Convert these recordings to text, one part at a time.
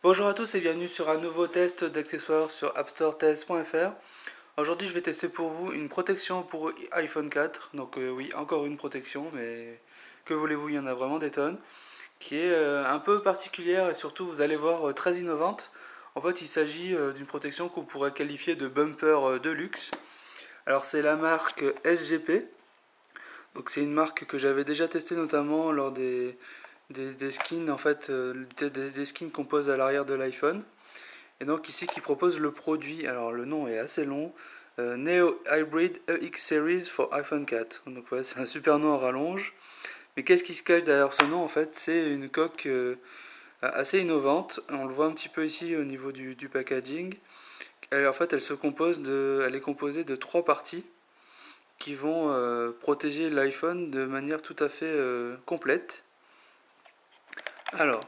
Bonjour à tous et bienvenue sur un nouveau test d'accessoires sur appstoretest.fr. Aujourd'hui je vais tester pour vous une protection pour iPhone 4. Donc oui, encore une protection, mais que voulez-vous, il y en a vraiment des tonnes. Qui est un peu particulière et surtout vous allez voir très innovante. En fait il s'agit d'une protection qu'on pourrait qualifier de bumper de luxe. Alors c'est la marque SGP. Donc c'est une marque que j'avais déjà testée notamment lors des skins en fait, des skins qu'on pose à l'arrière de l'iPhone. Et donc ici qui propose le produit, alors le nom est assez long, Neo Hybrid EX Series for iPhone 4. Donc ouais, c'est un super nom à rallonge. Mais qu'est-ce qui se cache derrière ce nom en fait? C'est une coque assez innovante. On le voit un petit peu ici au niveau du packaging. En fait, elle est composée de trois parties qui vont protéger l'iPhone de manière tout à fait complète. Alors,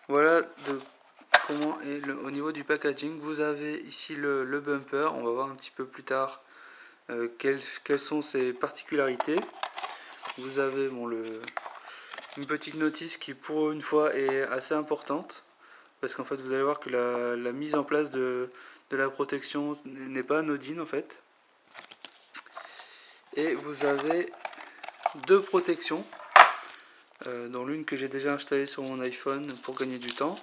voilà de comment est au niveau du packaging. Vous avez ici le bumper. On va voir un petit peu plus tard quelles sont ses particularités. Vous avez une petite notice qui pour une fois est assez importante. Parce qu'en fait vous allez voir que la mise en place de la protection n'est pas anodine en fait. Et vous avez deux protections, dont l'une que j'ai déjà installée sur mon iPhone pour gagner du temps.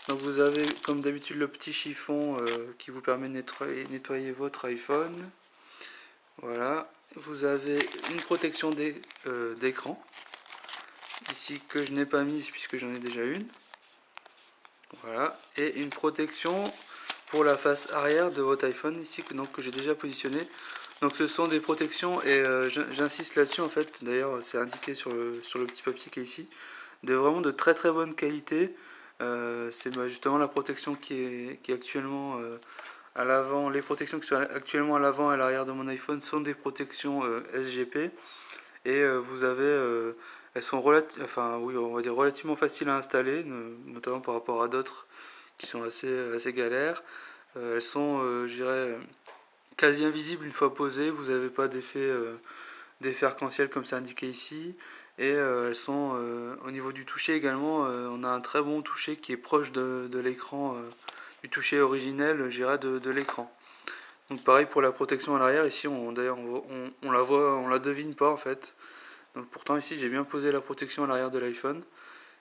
Donc vous avez comme d'habitude le petit chiffon qui vous permet de nettoyer votre iPhone. Voilà. Vous avez une protection d'écran, ici que je n'ai pas mise puisque j'en ai déjà une. Voilà. Et une protection pour la face arrière de votre iPhone, ici que j'ai déjà positionné. Donc ce sont des protections et j'insiste là-dessus en fait, d'ailleurs c'est indiqué sur le petit papier qui est ici, vraiment de très très bonne qualité. C'est justement la protection qui est actuellement à l'avant. Les protections qui sont actuellement à l'avant et à l'arrière de mon iPhone sont des protections SGP et vous avez elles sont enfin oui, on va dire relativement faciles à installer, notamment par rapport à d'autres qui sont assez galères. Elles sont, je dirais, quasi invisibles une fois posées. Vous n'avez pas d'effet arc-en-ciel comme c'est indiqué ici. Et elles sont au niveau du toucher également, on a un très bon toucher qui est proche de l'écran, du toucher originel, je dirais, de l'écran. Donc pareil pour la protection à l'arrière, ici d'ailleurs on la voit, on la devine pas en fait. Donc pourtant ici j'ai bien posé la protection à l'arrière de l'iPhone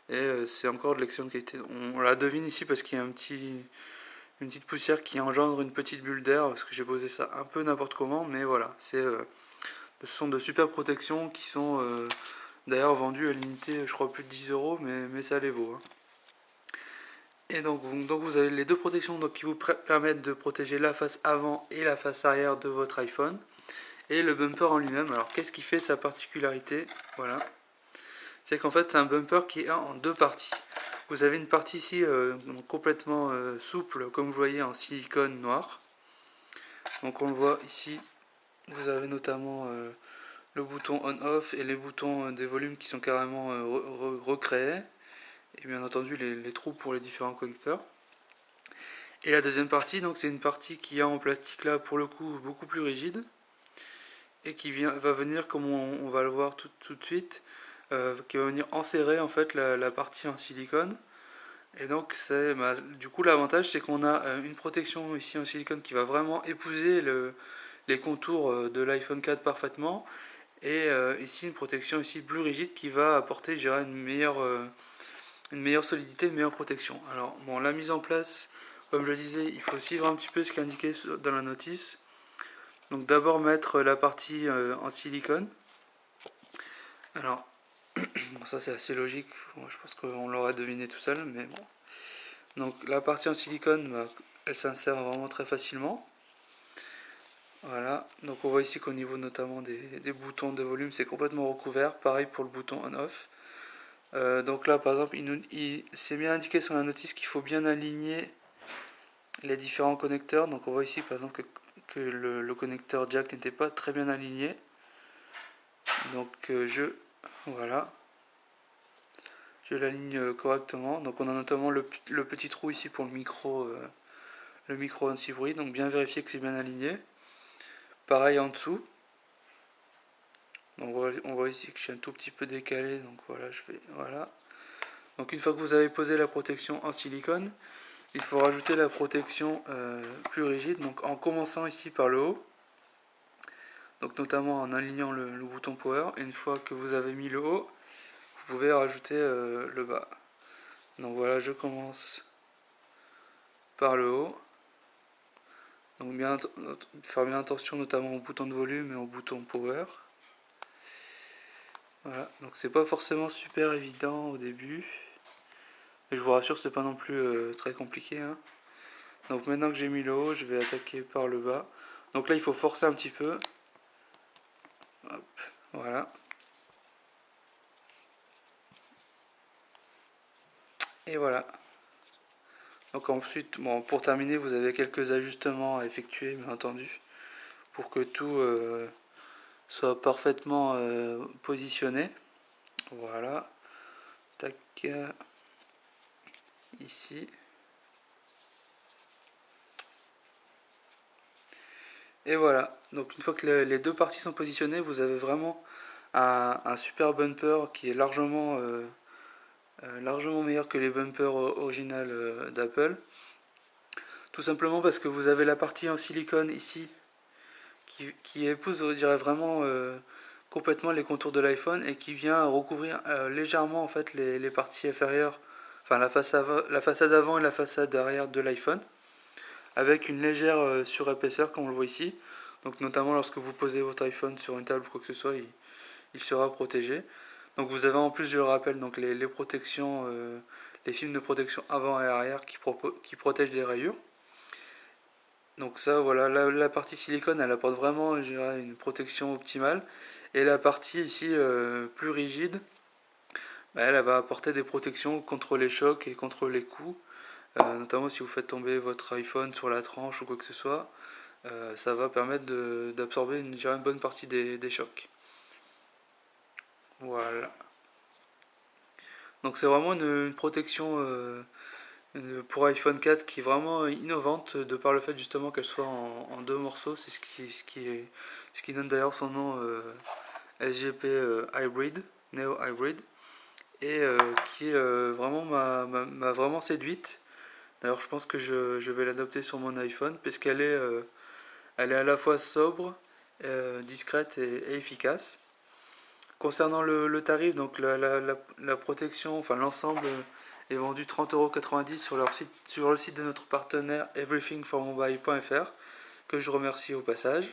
et c'est encore de l'excellente qualité. On la devine ici parce qu'il y a une petite poussière qui engendre une petite bulle d'air parce que j'ai posé ça un peu n'importe comment, mais voilà, ce sont de super protections qui sont d'ailleurs vendues à l'unité, je crois plus de 10 €, mais ça les vaut, hein. Et donc vous avez les deux protections qui vous permettent de protéger la face avant et la face arrière de votre iPhone. Et le bumper en lui-même, alors qu'est-ce qui fait sa particularité? Voilà, c'est qu'en fait c'est un bumper qui est en deux parties. Vous avez une partie ici complètement souple, comme vous voyez, en silicone noir. Donc on le voit ici, vous avez notamment le bouton on-off et les boutons des volumes qui sont carrément recréés. Et bien entendu les trous pour les différents connecteurs. Et la deuxième partie, donc c'est une partie qui est en plastique là pour le coup beaucoup plus rigide. Et qui va venir, comme on va le voir tout de suite, qui va venir enserrer en fait la partie en silicone. Et donc du coup l'avantage c'est qu'on a une protection ici en silicone qui va vraiment épouser les contours de l'iPhone 4 parfaitement. Et ici une protection ici plus rigide qui va apporter, je dirais, une meilleure solidité, une meilleure protection. Alors bon, la mise en place, comme je le disais, il faut suivre un petit peu ce qui est indiqué dans la notice. Donc d'abord mettre la partie en silicone. Alors, bon, ça c'est assez logique, bon, je pense qu'on l'aurait deviné tout seul, mais bon. Donc la partie en silicone, elle s'insère vraiment très facilement. Voilà, donc on voit ici qu'au niveau notamment des boutons de volume, c'est complètement recouvert. Pareil pour le bouton on-off. Donc là, par exemple, c'est bien indiqué sur la notice qu'il faut bien aligner les différents connecteurs. Donc on voit ici par exemple que le connecteur jack n'était pas très bien aligné. Donc voilà, je l'aligne correctement. Donc on a notamment le petit trou ici pour le micro anti-bruit. Donc bien vérifier que c'est bien aligné. Pareil en dessous. Donc on voit ici que je suis un tout petit peu décalé, donc voilà, je fais voilà. Donc une fois que vous avez posé la protection en silicone, il faut rajouter la protection plus rigide, donc en commençant ici par le haut, donc notamment en alignant le bouton power. Et une fois que vous avez mis le haut, vous pouvez rajouter le bas. Donc voilà, je commence par le haut. Donc faire bien attention notamment au bouton de volume et au bouton power. Voilà, donc c'est pas forcément super évident au début. Mais je vous rassure, c'est pas non plus très compliqué, hein. Donc maintenant que j'ai mis le haut, je vais attaquer par le bas. Donc là il faut forcer un petit peu. Hop, voilà. Et voilà. Donc ensuite, bon, pour terminer, vous avez quelques ajustements à effectuer, bien entendu, pour que tout soit parfaitement positionné. Voilà. Tac. Ici. Et voilà. Donc une fois que les deux parties sont positionnées, vous avez vraiment un super bumper qui est largement meilleur que les bumpers originales d'Apple. Tout simplement parce que vous avez la partie en silicone ici qui épouse, je dirais, vraiment complètement les contours de l'iPhone et qui vient recouvrir légèrement en fait les parties inférieures, enfin la façade avant et la façade arrière de l'iPhone, avec une légère surépaisseur comme on le voit ici. Donc notamment lorsque vous posez votre iPhone sur une table ou quoi que ce soit, il sera protégé. Donc vous avez en plus, je le rappelle, donc les protections, les films de protection avant et arrière qui protègent des rayures. Donc ça, voilà, la partie silicone, elle apporte vraiment, je dirais, une protection optimale. Et la partie ici plus rigide, bah, elle va apporter des protections contre les chocs et contre les coups. Notamment si vous faites tomber votre iPhone sur la tranche ou quoi que ce soit, ça va permettre d'absorber une bonne partie des chocs. Voilà. Donc c'est vraiment une protection pour iPhone 4 qui est vraiment innovante de par le fait justement qu'elle soit en deux morceaux. C'est ce qui donne d'ailleurs son nom SGP Hybrid, Neo Hybrid, et qui vraiment m'a vraiment séduite. D'ailleurs je pense que je vais l'adopter sur mon iPhone puisqu'elle elle est à la fois sobre, discrète et efficace. Concernant le tarif, donc la protection, enfin l'ensemble est vendu 30,90 € sur le site de notre partenaire everythingformobile.fr, que je remercie au passage,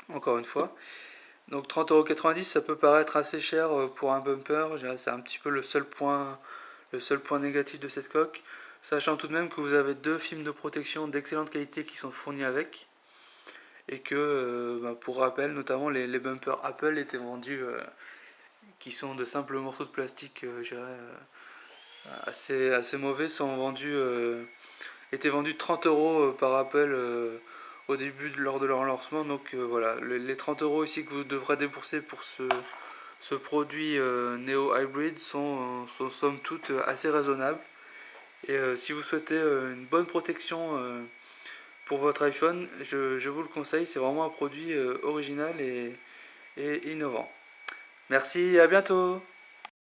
encore une fois. Donc 30,90 € ça peut paraître assez cher pour un bumper, c'est un petit peu le seul point négatif de cette coque, sachant tout de même que vous avez deux films de protection d'excellente qualité qui sont fournis avec, et que pour rappel, notamment les bumpers Apple étaient vendus qui sont de simples morceaux de plastique, je dirais, assez mauvais, étaient vendus 30 € par Apple au début lors de leur lancement. Donc voilà, les 30 € ici que vous devrez débourser pour ce produit Neo Hybrid sont somme toute assez raisonnables. Et si vous souhaitez une bonne protection pour votre iPhone, je vous le conseille, c'est vraiment un produit original et innovant. Merci, à bientôt!